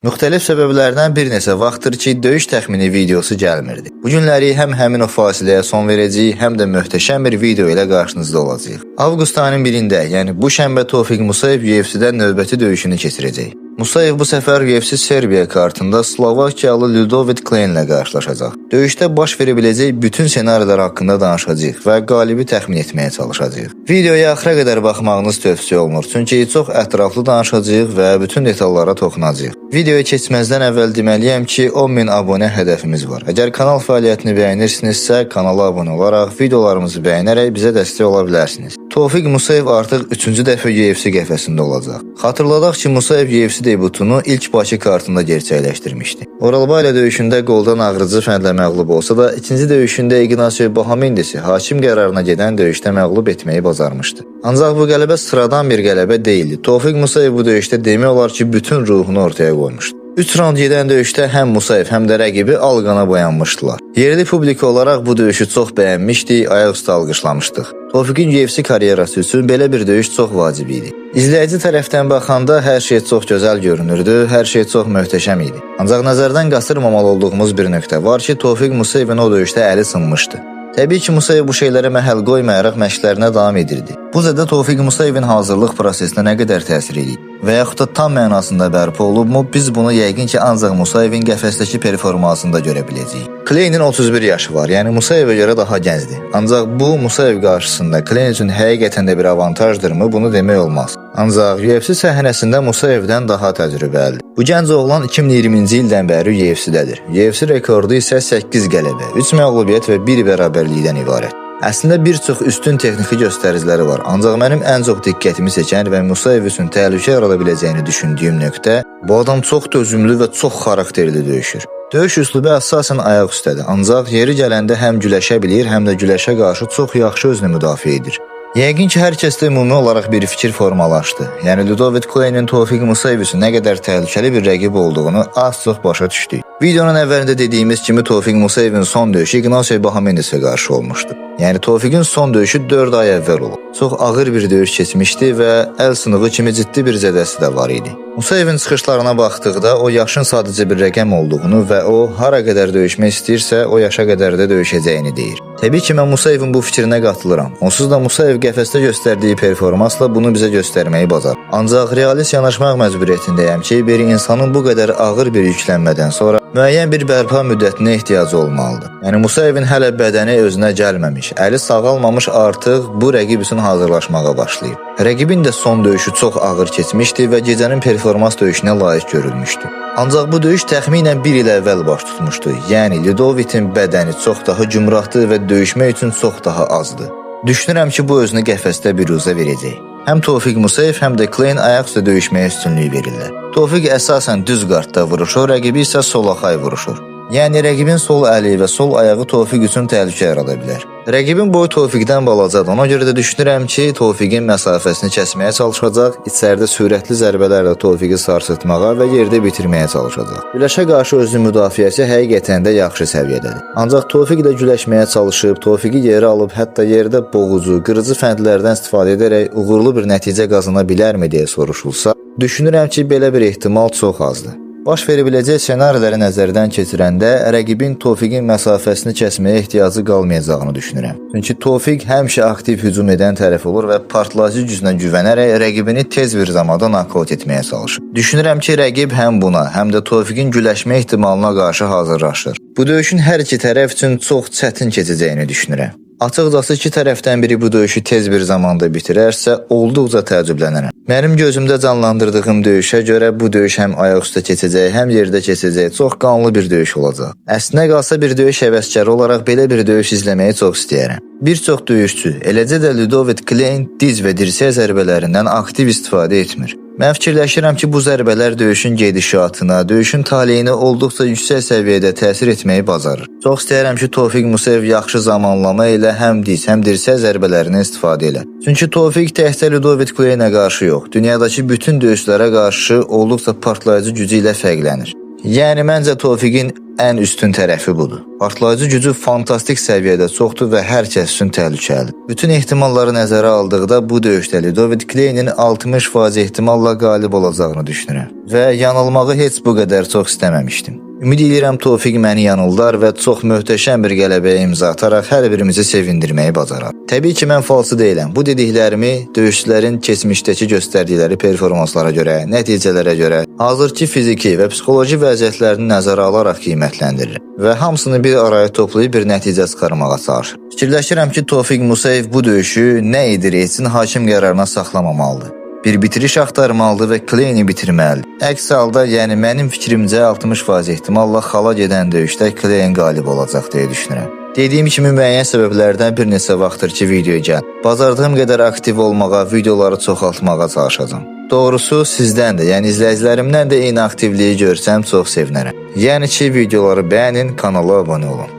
Müxtəlif səbəblərdən bir neçə vaxtdır ki, döyüş təxmini videosu gəlmirdi. Bu günləri həm həmin o fasiləyə son verəcəyik, həm də möhtəşəm bir video ilə qarşınızda olacağıq. Avqust ayının 1-də, yəni bu şənbə Tofiq Musayev UFC-dən növbəti döyüşünü keçirəcək. Musayev bu səfər UFC Serbiya kartında Slovakiyalı Ludovit Klein ilə qarşılaşacaq. Döyüşdə baş verə biləcək bütün senarilər haqqında danışacağıq və qalibi təxmin etməyə çalışacağıq. Videoya axıra qədər baxmağınız tövsiyə olunur, çünki çox ətraflı danışacağıq və bütün detallara toxunacağıq. Videoya keçməzdən əvvəl deməliyəm ki, 10.000 abunə hədəfimiz var. Əgər kanal fəaliyyətini bəyənirsinizsə, kanala abunə olaraq, videolarımızı bəyənərək bizə dəstək ola bilərsiniz. Tofiq Musayev artıq 3-cü dəfə UFC qəfəsində olacaq. Xatırladaq ki, Musayev UFC debutunu ilk Bakı kartında gerçəkləşdirmişdi. Oralba ilə döyüşündə qoldan ağrıcı fəndlə məğlub olsa da, ikinci döyüşündə Ignacio Bahamendisi hakim qərarına gedən döyüşdə məğlub etməyi bacarmışdı. Ancaq bu qələbə sıradan bir qələbə deyildi. Tofiq Musayev bu döyüşdə demək olar ki, bütün ruhunu ortaya qoymuşdu. 3 raund gedən döyüşdə həm Musayev, həm də rəqibi alqana boyanmışdılar. Yerli publika olaraq bu döyüşü çox bəyənmişdik, ayaq üstə alqışlamışdıq. Tofiqin UFC karyerası üçün belə bir döyüş çox vacib idi. İzləyici tərəfdən baxanda hər şey çox gözəl görünürdü, hər şey çox möhtəşəm idi. Ancaq nəzərdən qaçırmamalı olduğumuz bir nöqtə var ki, Tofiq Musayevin o döyüşdə əli sınmışdı. Təbii ki, Musayev bu şeylərə məhəl qoymayaraq məşqlərinə davam edirdi. Bu zədə Tofiq Musayevin hazırlıq prosesinə nə qədər təsir edir və yaxud da tam mənasında bərpa olubmu, biz bunu yəqin ki, ancaq Musayevin qəfəsdəki performansında görə biləcəyik. Kleinin 31 yaşı var, yəni Musayevə görə daha gəncdir. Ancaq bu, Musayev qarşısında Klein üçün həqiqətən də bir avantajdırmı, bunu demək olmaz. Ancaq UFC səhnəsində Musayevdən daha təcrübəlidir. Bu gənc oğlan 2020-ci ildən bəri UFC-dədir. UFC rekordu isə 8 qələbə, 3 məğlubiyyət və 1 bərabərlikdən ibarət. Əslində bir çox üstün texniki göstəriciləri var, ancaq mənim ən çox diqqətimi çəkən və Musayev üçün təhlükə yarada biləcəyini düşündüyüm nöqtə, bu adam çox dözümlü və çox xarakterli döyüşür. Döyüş üslubu əsasən ayaq üstədir, ancaq yeri gələndə həm güləşə bilir, həm də güləşə qarşı çox yaxşı özünü müdafiə edir. Yəqin ki, hər kəsdə ümumi olaraq bir fikir formalaşdı. Yəni Ludovit Kleinin Tofiq Musayev üçün nə qədər təhlükəli bir rəqib olduğunu az-çox başa düşdük. Videonun əvvəlində dediyimiz kimi Tofiq Musayevin son döyüşü Ignacio Bahamendis'e qarşı olmuşdu. Yəni Tofiqin son döyüşü 4 ay əvvəl olub. Çox ağır bir döyüş keçmişdi və əl sınığı kimi ciddi bir zədəsi də var idi. Musayevin çıxışlarına baxdıqda o yaşın sadəcə bir rəqəm olduğunu və o hara qədər döyüşmək istəyirsə, o yaşa qədər də döyüşəcəyini deyir. Təbii ki, mən Musayevin bu fikrinə qatılıram. Onsuz da Musayev qəfəsdə göstərdiyi performansla bunu bizə göstərməyi bacar. Ancaq realist yanaşmaq məcburiyyətindəyəm ki, bir insanın bu qədər ağır bir yüklənmədən sonra müəyyən bir bərpa müddətinə ehtiyacı olmalıdır. Yəni Musayevin hələ bədəni özünə gəlməmiş, əli sağalmamış artıq bu rəqib üçün hazırlaşmağa başlayıb. Rəqibin də son döyüşü çox ağır keçmişdi və gecənin performans döyüşünə layiq görülmüşdü. Ancaq bu döyüş təxminən 1 il əvvəl baş tutmuşdu. Yəni Ludovitin bədəni çox daha gümrahdır və döyüşmək üçün çox daha azdır. Düşünürəm ki, bu özünü qəfəsdə biruzə verəcək. Həm Tofiq Musayev, həm də Klein ayaq üstə döyüşməyə üstünlük verirlər. Tofiq əsasən düz qardda vuruşur, rəqibi isə solaxay vuruşur. Yəni rəqibin sol əli və sol ayağı Tofiq üçün təhlükə yarada bilər. Rəqibin boyu Tofiqdən balacadır. Ona görə də düşünürəm ki, Tofiqin məsafəsini kəsməyə çalışacaq, içəridə sürətli zərbələrlə Tofiqi sarsıtmağa və yerdə bitirməyə çalışacaq. Güləşə qarşı özünün müdafiəsi həqiqətən də yaxşı səviyyədədir. Ancaq Tofiq də güləşməyə çalışıb, Tofiqi yerə alıb, hətta yerdə boğucu, qırıcı fəndlərdən istifadə edərək uğurlu bir nəticə qazana bilərmi deyə soruşulsa, düşünürəm ki, belə bir ehtimal çox azdır. Baş verə biləcək senariləri nəzərdən keçirəndə rəqibin Tofiqin məsafəsini kəsməyə ehtiyacı qalmayacağını düşünürəm. Çünki Tofiq həmişə aktiv hücum edən tərəf olur və partlayıcı gücünə güvənərək rəqibini tez bir zamanda nokaut etməyə çalışır. Düşünürəm ki, rəqib həm buna, həm də Tofiqin güləşmə ehtimalına qarşı hazırlaşır. Bu döyüşün hər iki tərəf üçün çox çətin keçəcəyini düşünürəm. Açıqcası iki tərəfdən biri bu döyüşü tez bir zamanda bitirərsə, olduqca təəccüblənərəm. Mənim gözümdə canlandırdığım döyüşə görə bu döyüş həm ayaq üstə keçəcək, həm yerdə keçəcək, çox qanlı bir döyüş olacaq. Əslinə qalsa bir döyüş həvəskarı olaraq belə bir döyüş izləməyi çox istəyərəm. Bir çox döyüşçü, eləcə də Ludovit Klein diz və dirsək zərbələrindən aktiv istifadə etmir. Mən fikirləşirəm ki, bu zərbələr döyüşün gedişatına, döyüşün taleyinə olduqca yüksək səviyyədə təsir etməyi bacarır. Çox istəyirəm ki, Tofiq Musayev yaxşı zamanlama ilə həm diz, həm dirsək zərbələrindən istifadə elə. Çünki Tofiq təkcə Ludovit Kleinə qarşı yox, dünyadakı bütün döyüşlərə qarşı olduqca partlayıcı gücü ilə fərqlənir. Yəni məncə Tofiqin ən üstün tərəfi budur. Partlayıcı gücü fantastik səviyyədə çoxdur və hər kəs üçün təhlükəlidir. Bütün ehtimalları nəzərə aldıqda bu döyüşdə Ludovit Kleynin 60% ehtimalla qalib olacağını düşünürəm və yanılmağı heç bu qədər çox istəməmişdim. Ümid edirəm Tofiq məni yanıldar və çox möhtəşəm bir qələbəyə imza ataraq hər birimizi sevindirməyi bacarar. Təbii ki, mən falsı deyiləm. Bu dediklərimi döyüşçülərin keçmişdəki göstərdikləri performanslara görə, nəticələrə görə, hazırki fiziki və psixoloji vəziyyətlərini nəzərə alaraq qiymətləndiririm və hamısını bir araya toplayıb bir nəticə çıxarmağa çalışıram. Fikirləşirəm ki, Tofiq Musayev bu döyüşü nə edir etsin hakim qərarına saxlamamalıdır. Bir bitiriş axtarmalıdır və Kleyni bitirməlidir. Əks halda, yəni mənim fikrimcə 60% ehtimalla xala gedən döyüşdə Kleyn qalib olacaq deyə düşünürəm. Dediyim kimi müəyyən səbəblərdən bir neçə vaxtdır ki videoya gəl. Bacardığım qədər aktiv olmağa, videoları çoxaltmağa çalışacağam. Doğrusu sizdən də, yəni izləyicilərimdən də eyni aktivliyi görsəm çox sevinərəm. Yəni ki videoları bəyənin, kanala abunə olun.